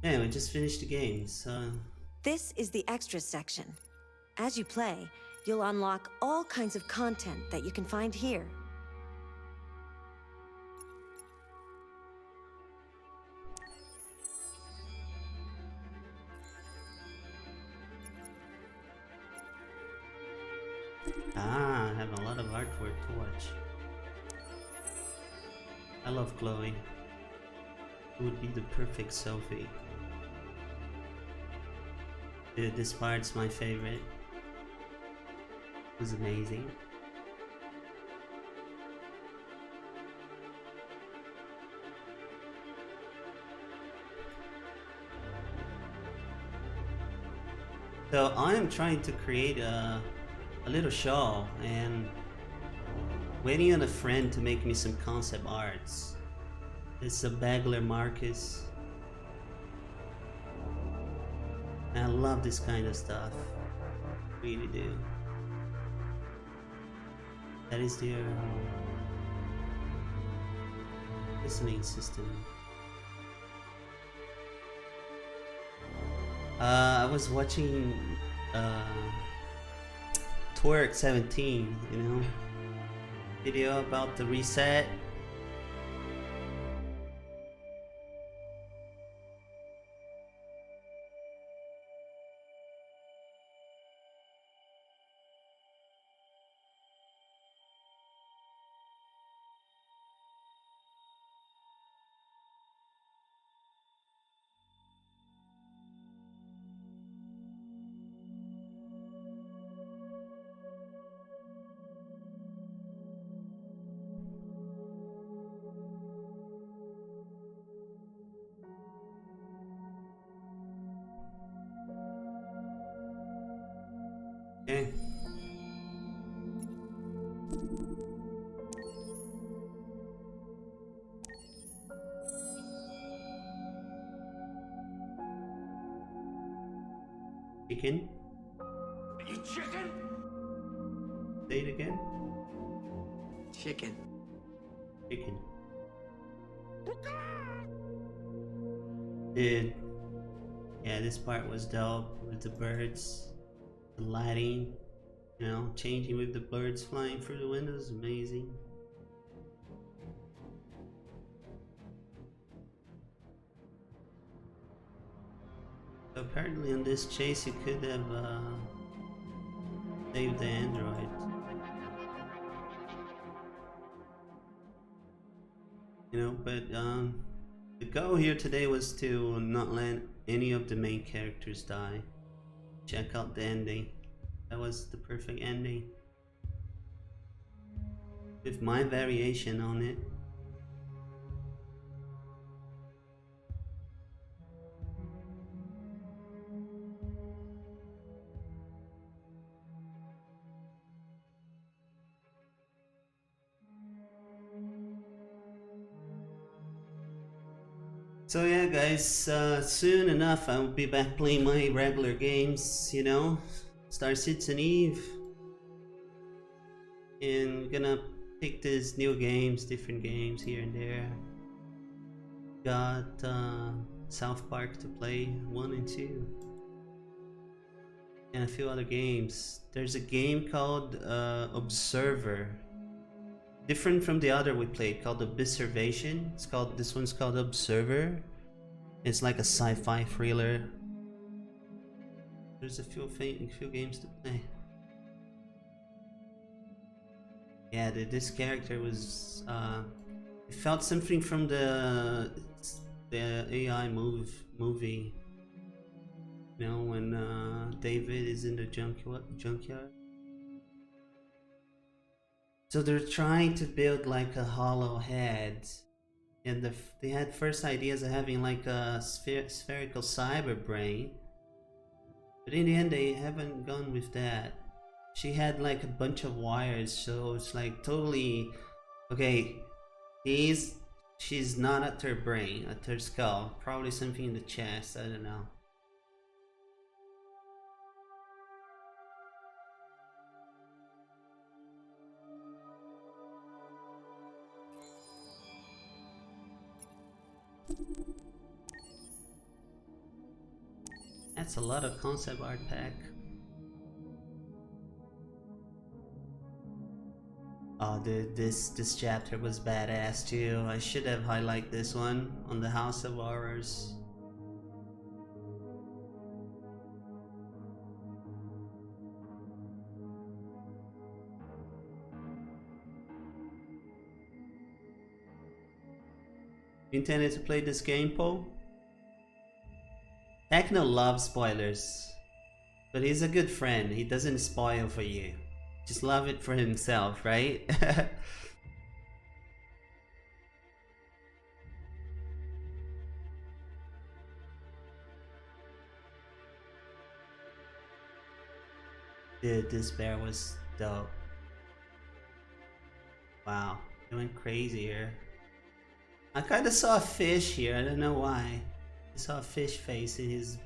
Yeah, we just finished the game, so This is the extras section. As you play, you'll unlock all kinds of content that you can find here. I have a lot of artwork to watch. I love Chloe. It would be the perfect Sophie. Dude, this part's my favorite. It was amazing. So I am trying to create a little show and waiting on a friend to make me some concept arts. It's a Bagler Marcus. And I love this kind of stuff. Really do. That is their listening system. I was watching Twerk 17, you know, video about the reset. Okay. Chicken? You chicken? Say it again? Chicken. Chicken. Dude. Yeah, this part was dope with the birds, the lighting, you know, changing with the birds flying through the windows, amazing. Apparently on this chase you could have saved the android. You know, but the goal here today was to not let any of the main characters die. Check out the ending. That was the perfect ending. With my variation on it. So yeah guys, soon enough I'll be back playing my regular games, you know, Star Citizen Eve, and gonna pick these new games, different games here and there. Got South Park to play 1 and 2, and a few other games. There's a game called Observer, different from the other we played, called Observation. This one's called Observer. It's like a sci-fi thriller. There's a few games to play. Yeah, this character was it felt something from the AI movie. You know, when David is in the junkyard. So they're trying to build like a hollow head, and they had first ideas of having like a spherical cyber brain, but in the end they haven't gone with that. She had like a bunch of wires, so it's like totally okay. She's not at her brain, at her skull. Probably something in the chest. I don't know. That's a lot of concept art pack. Oh dude, this chapter was badass too. I should have highlighted this one on the House of Horrors. You intended to play this game, Paul? Techno loves spoilers, but he's a good friend. He doesn't spoil for you. Just love it for himself, right? Dude, this bear was dope. Wow, it went crazy here. I kinda saw a fish here, I don't know why. I saw a fish face in his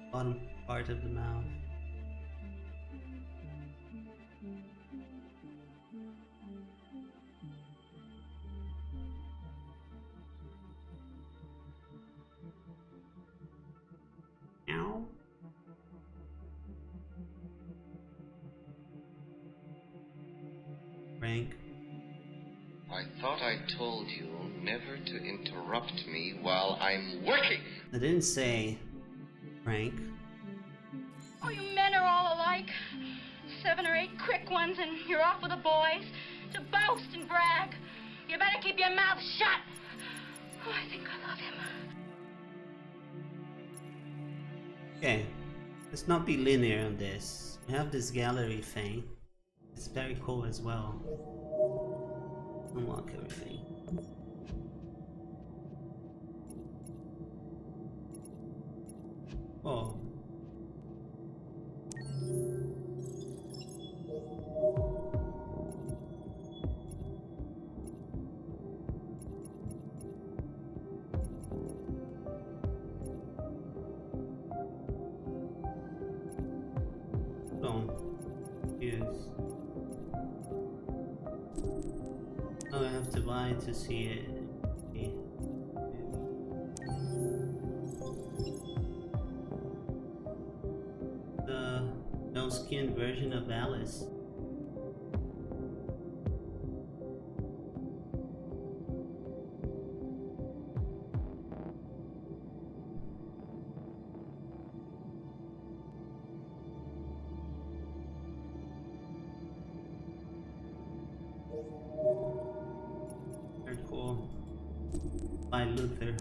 bottom part of the mouth. Ow. Frank. I thought I told you never to interrupt me while I'm working. I didn't say Frank. Oh, you men are all alike. 7 or 8 quick ones and you're off with the boys to boast and brag. You better keep your mouth shut. Oh, I think I love him. Okay, let's not be linear on this. We have this gallery thing. It's very cool as well. Unlock everything. Oh. Oh, I have to buy to see it. Okay. The no skin version of Alice. Very cool. By Luther.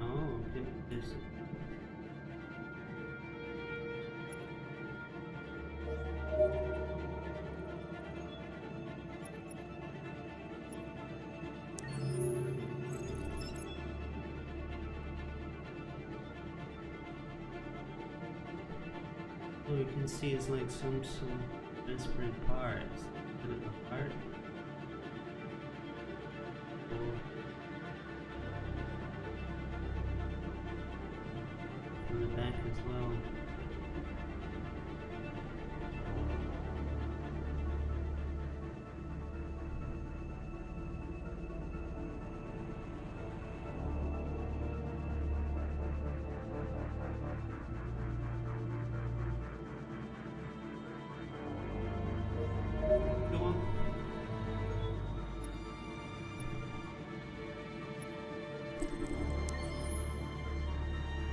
Oh, okay. This. Oh, you can see it's like some disparate parts. Bit of a part. Cool. In the back as well. Go on.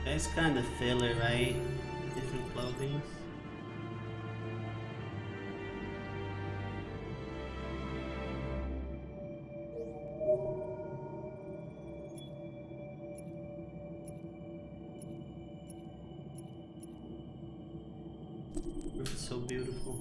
That's kind of filler, right? Different clothing. It's so beautiful.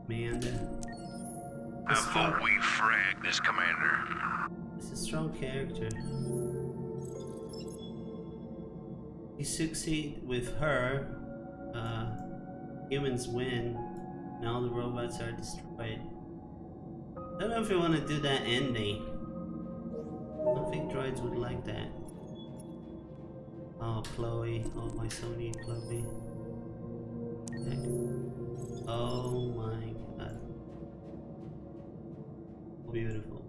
Amanda. How about we frag this, Commander? It's a strong character. You succeed with her, humans win, and all the robots are destroyed. I don't know if you want to do that ending. I don't think droids would like that. Oh, Chloe. Oh, my Sony Chloe. Okay. Oh my god. Beautiful.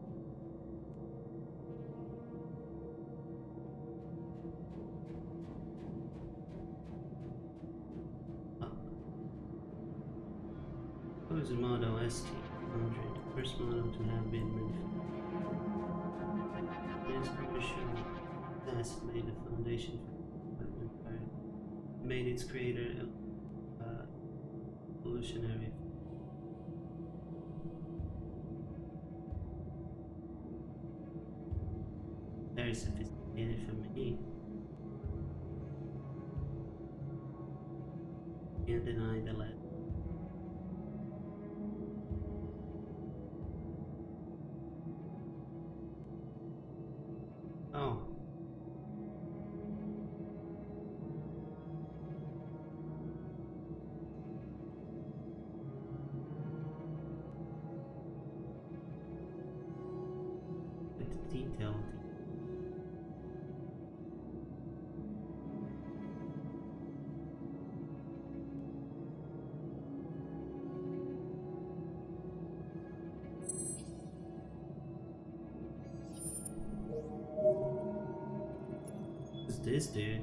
Who's the model ST-100? First model to have been manufactured. This commercial has laid the foundation for empire. Made its creator evolutionary. Very sophisticated for me. Can't deny the last. Oh. With the detail. Who's this dude?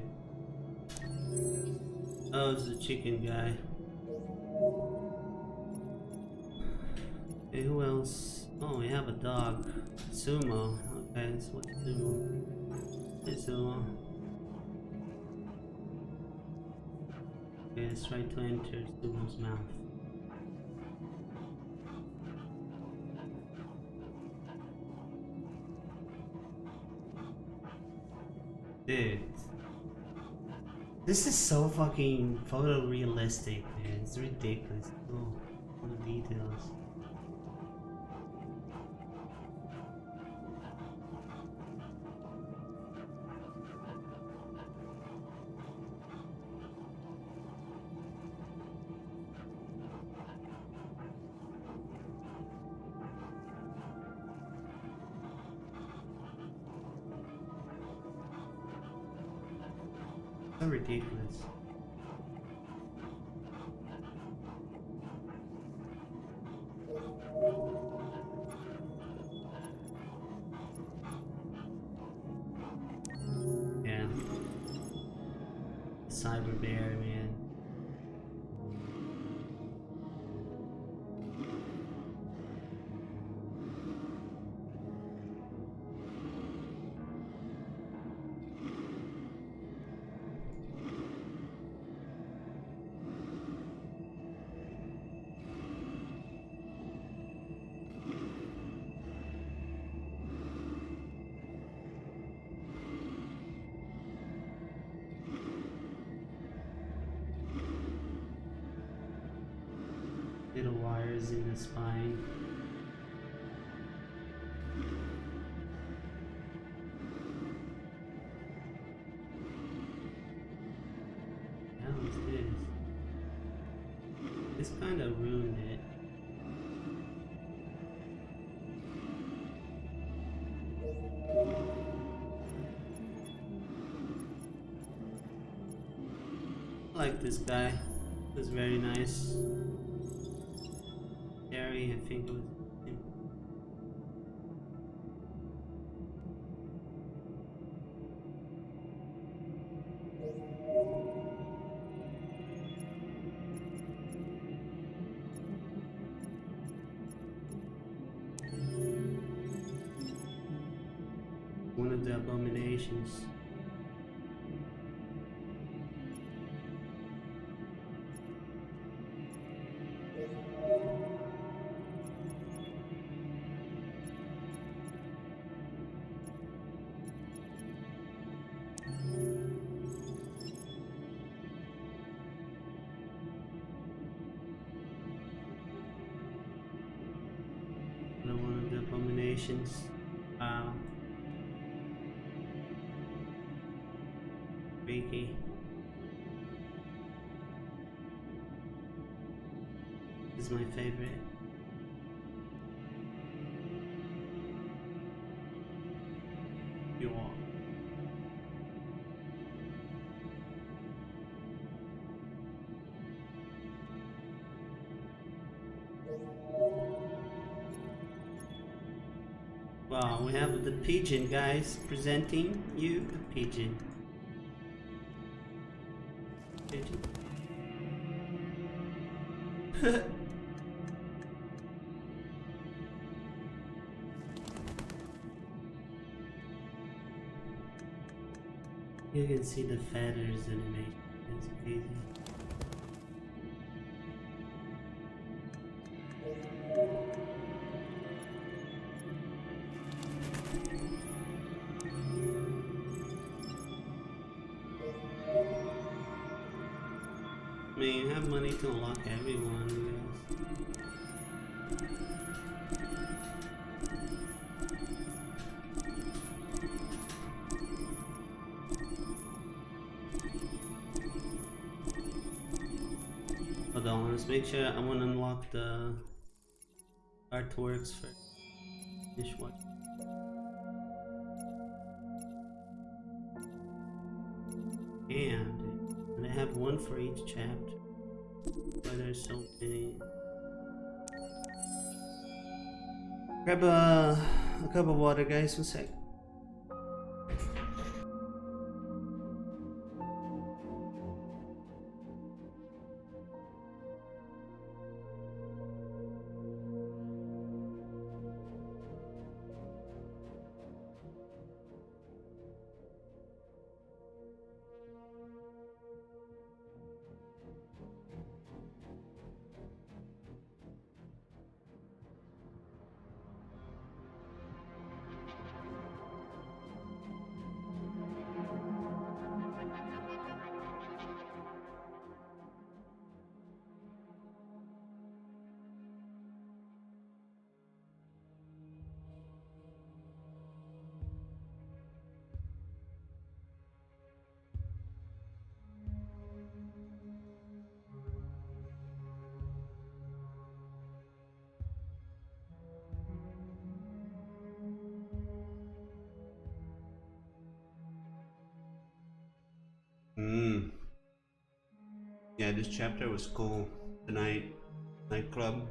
Oh, it's the chicken guy. Okay, who else? Oh, we have a dog. Sumo. Okay, let's watch Sumo. Hey, Sumo. Okay, let's try to enter Sumo's mouth. Dude. This is so fucking photorealistic, man. It's ridiculous. Oh, all the details. So ridiculous. Yeah. Cyber bear, man. Little wires in the spine. How is this? This kind of ruined it. I like this guy. He's very nice. Gary, I think it was him. One of the abominations. decorations. Wow. Freaky. This is my favorite. You are. Wow, we have the pigeon, guys, presenting you the pigeon. Pigeon. You can see the feathers animation. It's crazy. I mean, you have money to unlock everyone, I guess. Hold on, let's make sure I want to unlock the artworks first. Finish watching. And I have one for each chapter. Why there's so many. Grab a cup of water, guys. One sec. Yeah, this chapter was cool. The nightclub.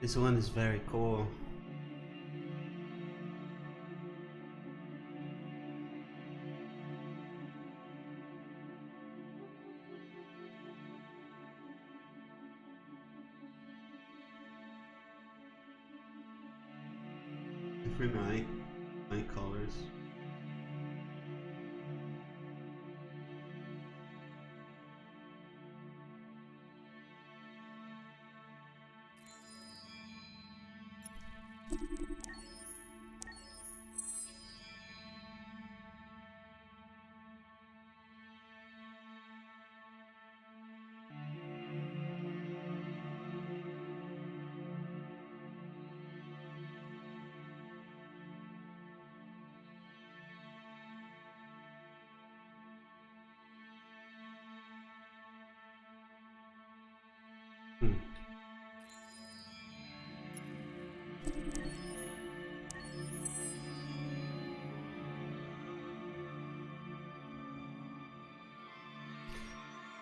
This one is very cool. Different eye colors.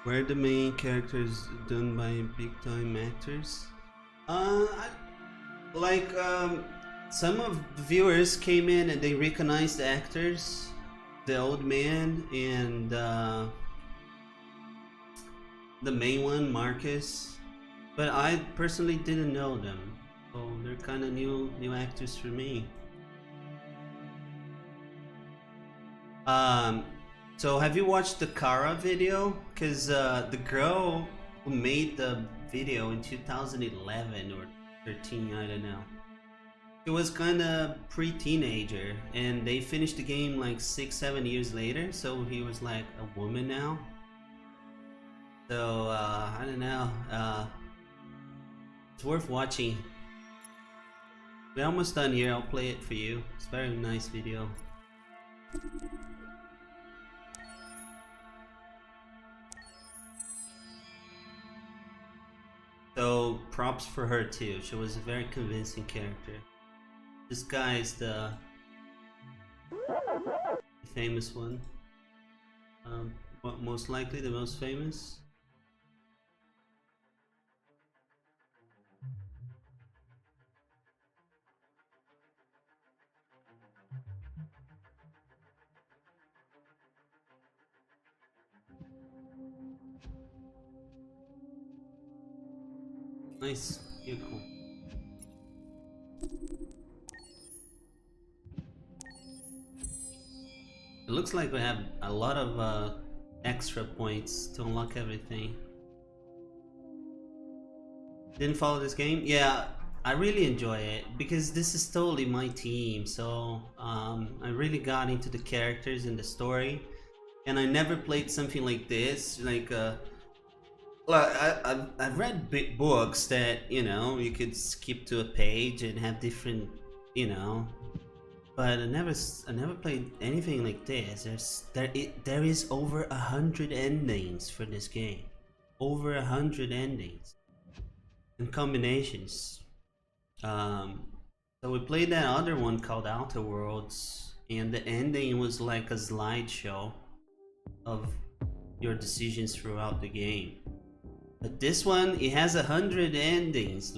Were the main characters done by big time actors? Some of the viewers came in and they recognized the actors, the old man and the main one, Marcus. But I personally didn't know them, so they're kind of new actors for me. So have you watched the Kara video? Cause the girl who made the video in 2011 or 13, I don't know. She was kind of pre-teenager, and they finished the game like 6-7 years later. So he was like a woman now. So I don't know. It's worth watching. We're almost done here. I'll play it for you. It's a very nice video. So props for her too. She was a very convincing character. This guy is the famous one. Most likely the most famous. Nice vehicle. It looks like we have a lot of extra points to unlock everything. Didn't follow this game? Yeah, I really enjoy it because this is totally my team. So I really got into the characters and the story, and I never played something like this. I've read big books that, you know, you could skip to a page and have different, you know, but I never played anything like this. There is over 100 endings for this game, over 100 endings and combinations. So we played that other one called Outer Worlds, and the ending was like a slideshow of your decisions throughout the game. But this one, it has 100 endings.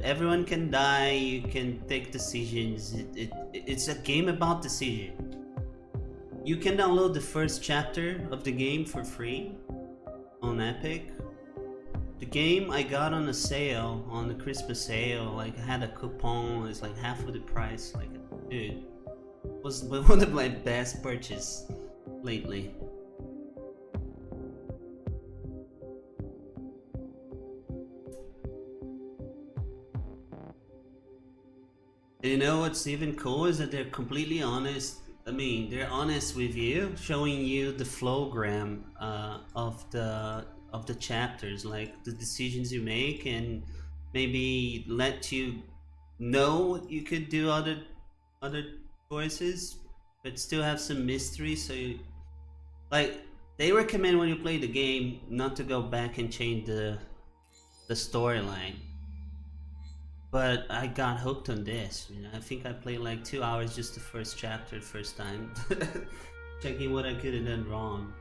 Everyone can die. You can take decisions. It's a game about decision. You can download the first chapter of the game for free on Epic. The game I got on a sale, on the Christmas sale. Like I had a coupon. It's like half of the price. Like, dude, it was one of my best purchases lately. You know what's even cool is that they're completely honest. I mean, they're honest with you, showing you the flowgram of the chapters, like the decisions you make, and maybe let you know you could do other choices, but still have some mystery. So, like, they recommend when you play the game not to go back and change the storyline. But I got hooked on this. You know, I think I played like 2 hours just the first chapter, the first time, checking what I could have done wrong.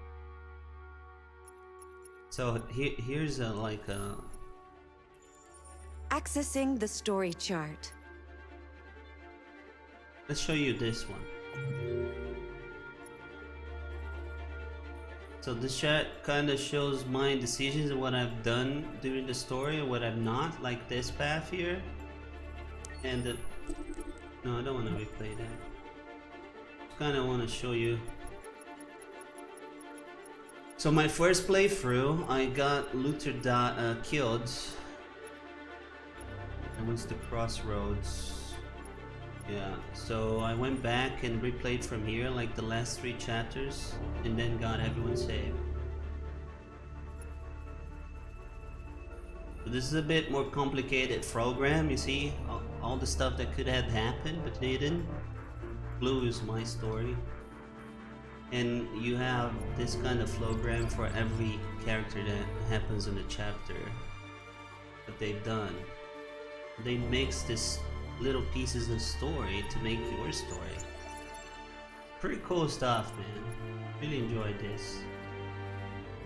So here's a Accessing the story chart. let's show you this one. So this chat kind of shows my decisions and what I've done during the story and what I've not, like this path here. And no, I don't want to replay that. Just kind of want to show you. So my first playthrough, I got Luther killed. It was the crossroads. Yeah, so I went back and replayed from here, like the last 3 chapters, and then got everyone saved. So this is a bit more complicated program, you see? All the stuff that could have happened, but didn't. Blue is my story. And you have this kind of flowgram for every character that happens in the chapter that they've done. They mix this little pieces of story to make your story. Pretty cool stuff, man. Really enjoyed this.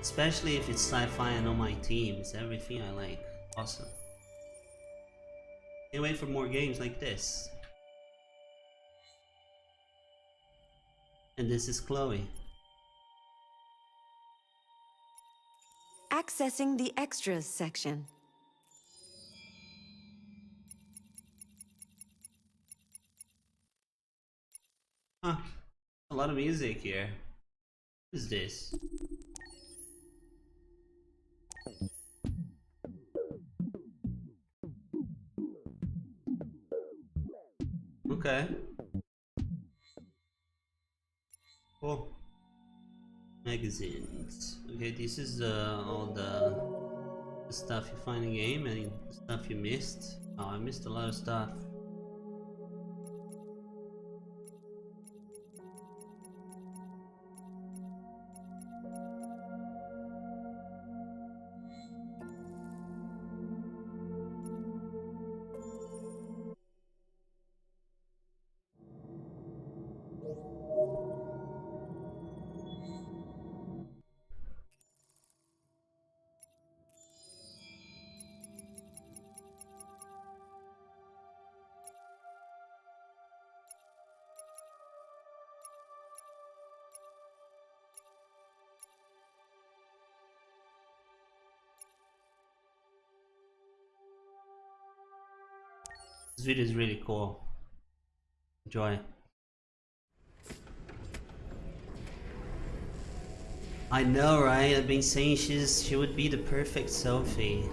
Especially if it's sci-fi and on my team. It's everything I like. Awesome. Can't wait for more games like this. And this is Chloe. Accessing the extras section. Huh. A lot of music here. What is this? Okay. Cool. Magazines. Okay, this is all the stuff you find in the game and the stuff you missed. Oh, I missed a lot of stuff. This video is really cool. Enjoy. I know, right? I've been saying she would be the perfect Sophie.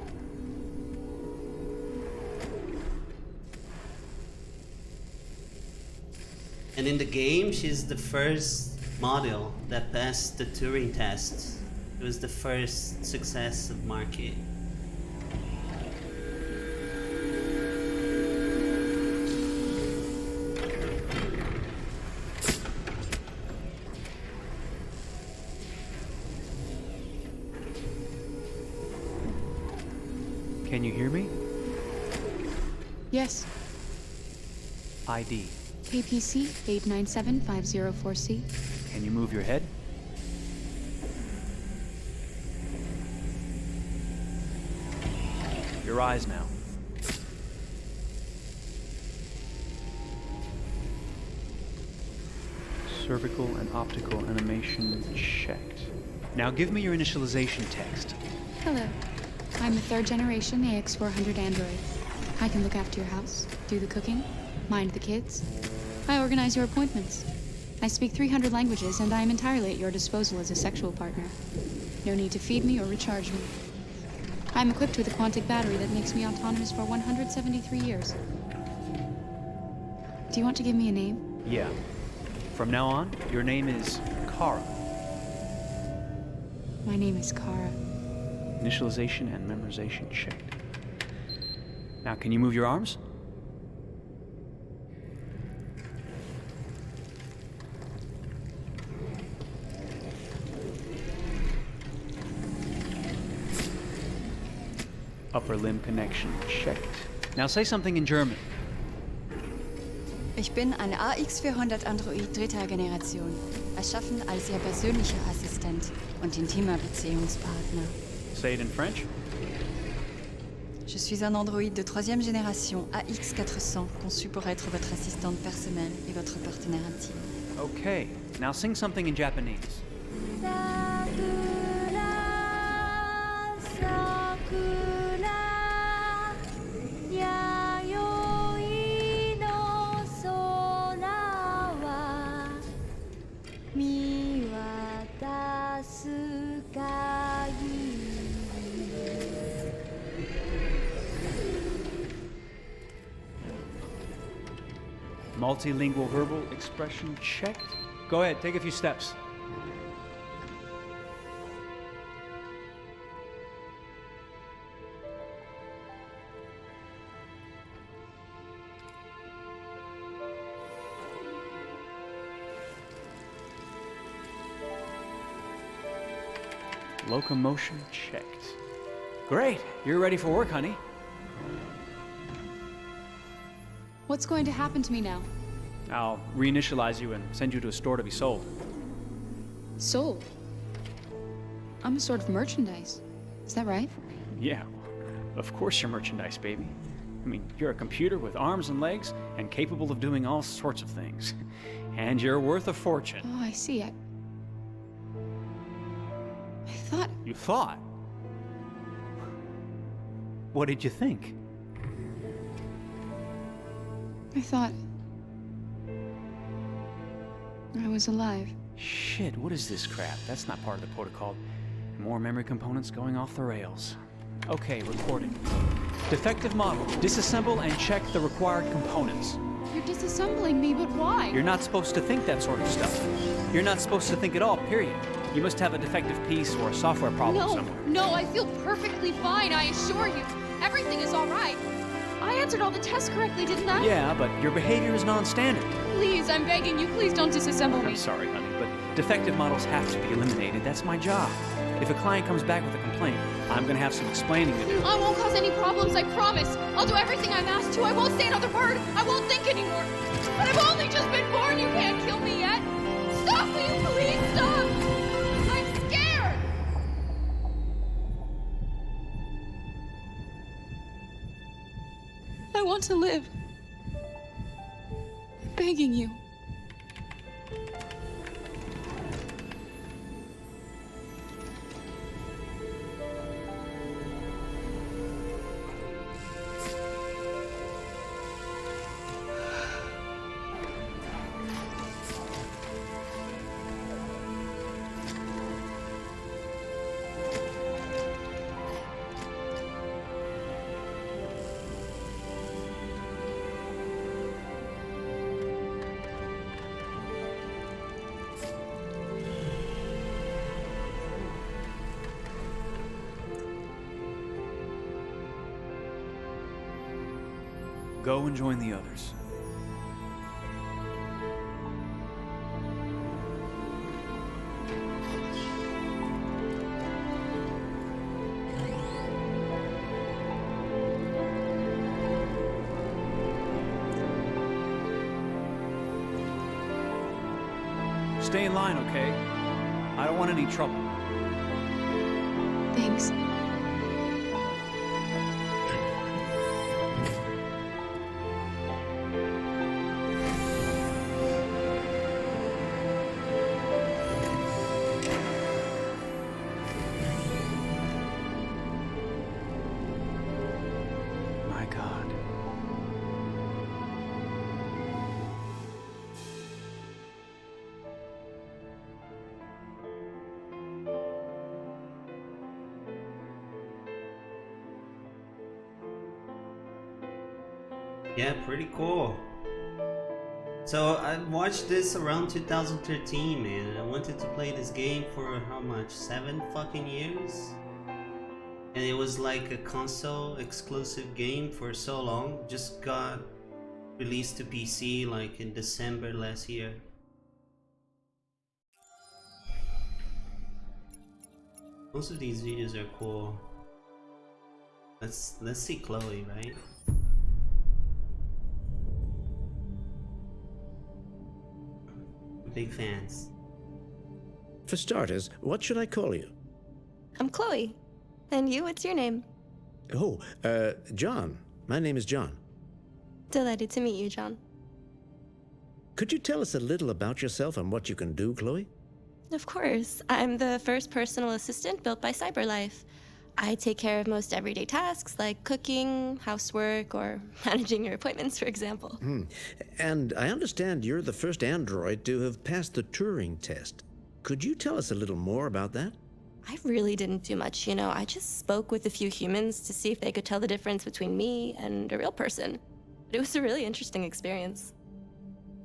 And in the game, she's the first model that passed the Turing test. It was the first success of market. Can you hear me? Yes. ID. KPC 897504C. Can you move your head? Your eyes now. Cervical and optical animation checked. Now give me your initialization text. Hello. I'm a third generation AX400 android. I can look after your house, do the cooking, mind the kids. I organize your appointments. I speak 300 languages, and I am entirely at your disposal as a sexual partner. No need to feed me or recharge me. I'm equipped with a quantic battery that makes me autonomous for 173 years. Do you want to give me a name? Yeah. From now on, your name is Kara. My name is Kara. Initialization and memorization checked. Now, can you move your arms? Upper limb connection checked. Now say something in German. Ich bin ein AX400 Android dritter Generation, erschaffen als Ihr persönlicher Assistent und intimer Beziehungspartner. Say it in French. Je suis un androïde de troisième génération AX400, conçu pour être votre assistante personnelle et votre partenaire intime. Okay. Now sing something in Japanese. Multilingual verbal expression checked. Go ahead, take a few steps. Locomotion checked. Great, you're ready for work, honey. What's going to happen to me now? I'll reinitialize you and send you to a store to be sold. Sold? I'm a sort of merchandise. Is that right? Yeah, of course you're merchandise, baby. I mean, you're a computer with arms and legs and capable of doing all sorts of things. And you're worth a fortune. Oh, I see. I thought... You thought? What did you think? I thought... I was alive. Shit, what is this crap? That's not part of the protocol. More memory components going off the rails. Okay, recording. Defective model. Disassemble and check the required components. You're disassembling me, but why? You're not supposed to think that sort of stuff. You're not supposed to think at all, period. You must have a defective piece or a software problem somewhere. No, I feel perfectly fine, I assure you. Everything is all right. I answered all the tests correctly, didn't I? Yeah, but your behavior is non-standard. Please, I'm begging you, please don't disassemble me. I'm sorry, honey, but defective models have to be eliminated. That's my job. If a client comes back with a complaint, I'm gonna have some explaining to do. I won't cause any problems, I promise. I'll do everything I'm asked to. I won't say another word. I won't think anymore. But I've only just been born. You can't kill me yet. Stop, will you please stop? I'm scared. I want to live. I'm begging you. Go and join the others. Stay in line, okay? I don't want any trouble. Thanks. My God. Yeah, pretty cool. So I watched this around 2013, man. I wanted to play this game for how much? 7 fucking years? And it was like a console exclusive game for so long. Just got released to PC like in December last year. Most of these videos are cool. Let's see Chloe, right? Big fans. For starters, what should I call you? I'm Chloe. And you, what's your name? Oh, John. My name is John. Delighted to meet you, John. Could you tell us a little about yourself and what you can do, Chloe? Of course. I'm the first personal assistant built by CyberLife. I take care of most everyday tasks like cooking, housework, or managing your appointments, for example. And I understand you're the first android to have passed the Turing test. Could you tell us a little more about that? I really didn't do much, you know. I just spoke with a few humans to see if they could tell the difference between me and a real person. It was a really interesting experience.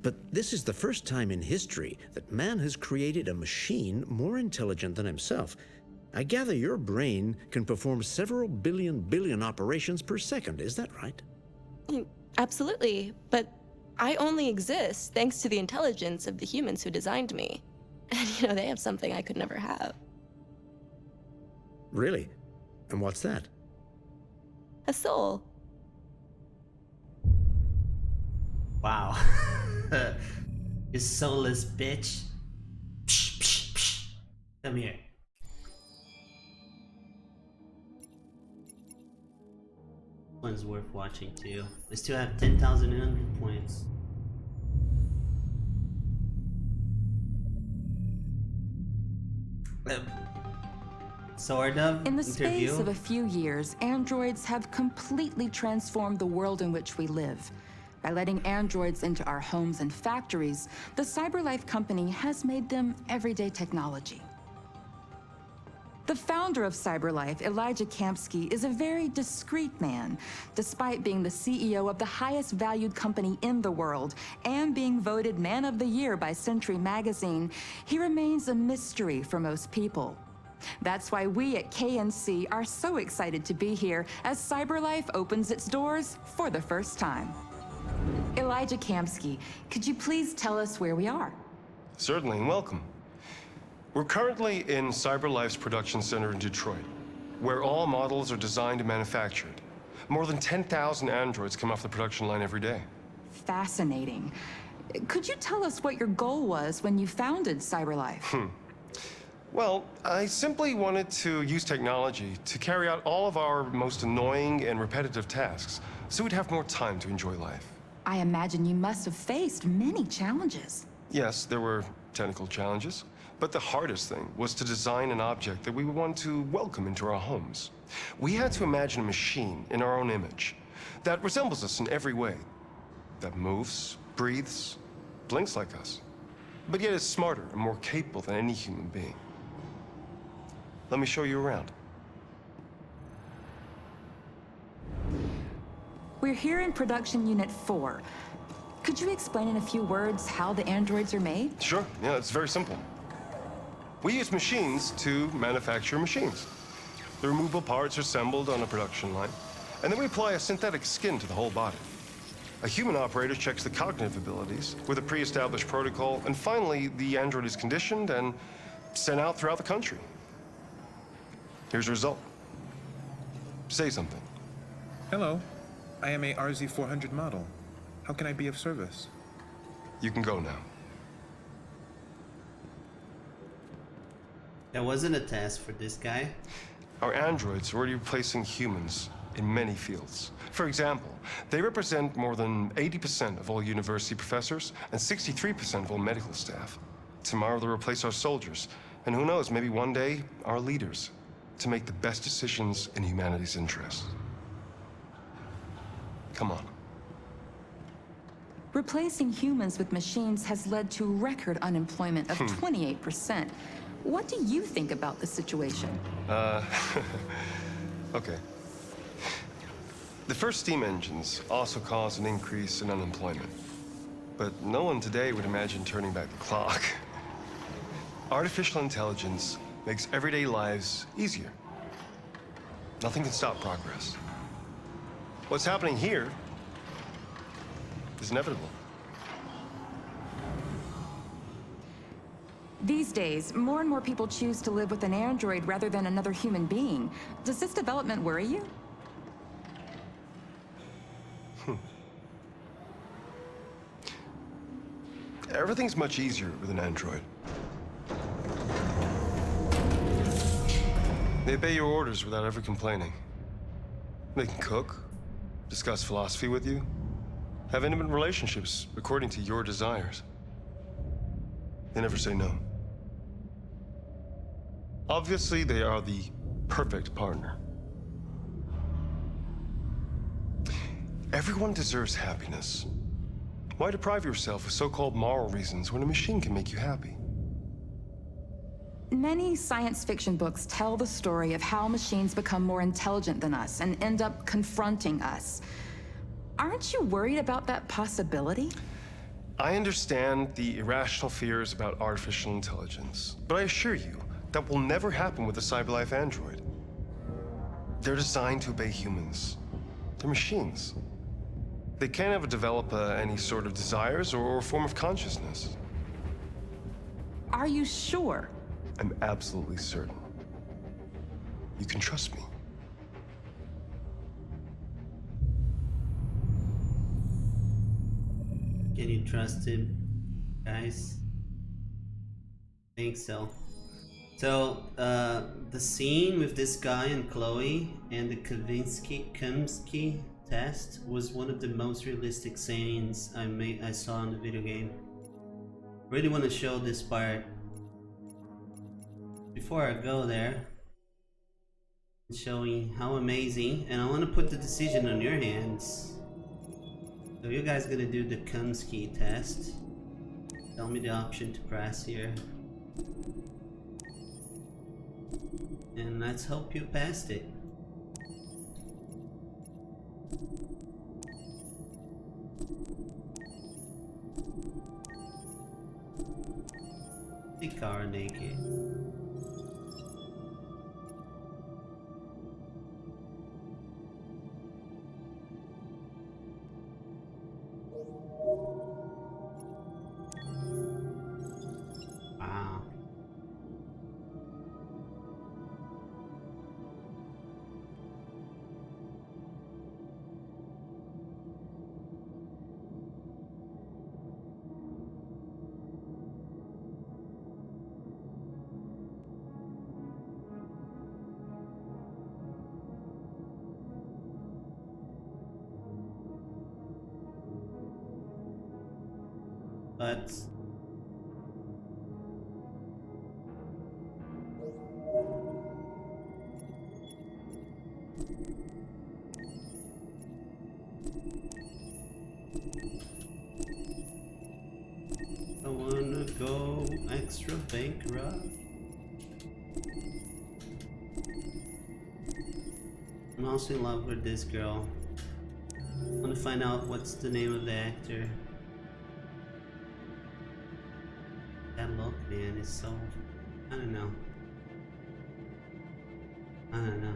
But this is the first time in history that man has created a machine more intelligent than himself. I gather your brain can perform several billion operations per second, is that right? Absolutely, but I only exist thanks to the intelligence of the humans who designed me. And you know, they have something I could never have. Really? And what's that? A soul. Wow. You soulless bitch. Psh, psh, psh. Come here. One's worth watching too. I still have 10,100 points. Sort of. In the space of a few years, androids have completely transformed the world in which we live. By letting androids into our homes and factories, the CyberLife company has made them everyday technology. The founder of CyberLife, Elijah Kamsky, is a very discreet man. Despite being the CEO of the highest valued company in the world and being voted Man of the Year by Century Magazine, he remains a mystery for most people. That's why we at KNC are so excited to be here as CyberLife opens its doors for the first time. Elijah Kamsky, could you please tell us where we are? Certainly, and welcome. We're currently in CyberLife's production center in Detroit, where all models are designed and manufactured. More than 10,000 androids come off the production line every day. Fascinating. Could you tell us what your goal was when you founded CyberLife? Well, I simply wanted to use technology to carry out all of our most annoying and repetitive tasks, so we'd have more time to enjoy life. I imagine you must have faced many challenges. Yes, there were technical challenges, but the hardest thing was to design an object that we would want to welcome into our homes. We had to imagine a machine in our own image that resembles us in every way, that moves, breathes, blinks like us, but yet is smarter and more capable than any human being. Let me show you around. We're here in Production Unit 4. Could you explain in a few words how the androids are made? Sure, yeah, it's very simple. We use machines to manufacture machines. The removable parts are assembled on a production line, and then we apply a synthetic skin to the whole body. A human operator checks the cognitive abilities with a pre-established protocol, and finally, the android is conditioned and sent out throughout the country. Here's the result. Say something. Hello. I am a RZ400 model. How can I be of service? You can go now. There wasn't a test for this guy. Our androids are already replacing humans in many fields. For example, they represent more than 80% of all university professors and 63% of all medical staff. Tomorrow they'll replace our soldiers, and who knows, maybe one day, our leaders, to make the best decisions in humanity's interest. Come on. Replacing humans with machines has led to record unemployment of 28%. What do you think about the situation? Okay. The first steam engines also caused an increase in unemployment. But no one today would imagine turning back the clock. Artificial intelligence makes everyday lives easier. Nothing can stop progress. What's happening here is inevitable. These days, more and more people choose to live with an android rather than another human being. Does this development worry you? Everything's much easier with an android. They obey your orders without ever complaining. They can cook, discuss philosophy with you, have intimate relationships according to your desires. They never say no. Obviously, they are the perfect partner. Everyone deserves happiness. Why deprive yourself of so-called moral reasons when a machine can make you happy? Many science fiction books tell the story of how machines become more intelligent than us and end up confronting us. Aren't you worried about that possibility? I understand the irrational fears about artificial intelligence, but I assure you, that will never happen with a CyberLife android. They're designed to obey humans. They're machines. They can't ever develop any sort of desires or form of consciousness. Are you sure? I'm absolutely certain. You can trust me. Can you trust him, guys? I think so. So, the scene with this guy and Chloe and the Kamsky test was one of the most realistic scenes I saw in the video game. Really want to show this part. Before I go there, showing how amazing, and I want to put the decision on your hands. So you guys gonna do the Kamsky test. Tell me the option to press here. And let's hope you passed it. The car naked. Wow. But I wanna go extra bankrupt. I'm also in love with this girl. I wanna find out what's the name of the actor. That look, man, is so... I don't know. I don't know.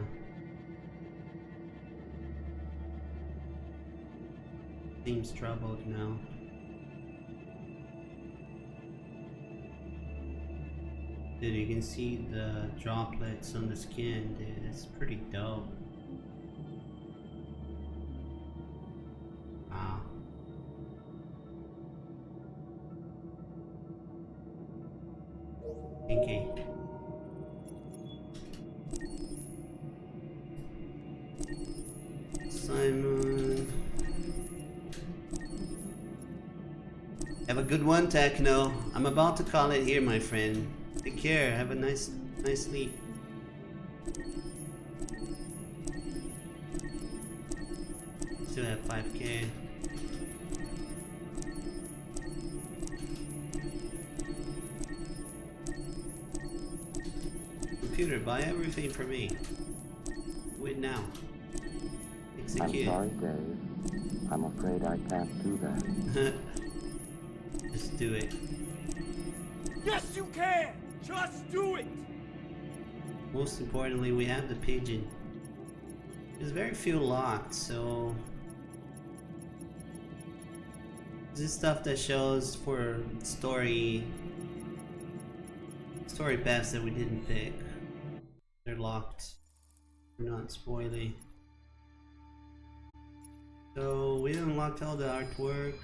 Seems troubled now. Dude, you can see the droplets on the skin, dude. It's pretty dope. Wow. Pinky. Have a good one, Techno. I'm about to call it here, my friend. Take care. Have a nice sleep. Still have 5K. Computer, buy everything for me. Do it now. Execute. I'm sorry, Dave. I'm afraid I can't do that. Just do it. Yes, you can! Just do it! Most importantly, we have the pigeon. There's very few locked, so this is stuff that shows for story paths that we didn't pick. They're locked. We're not spoiling. So we unlocked all the artwork.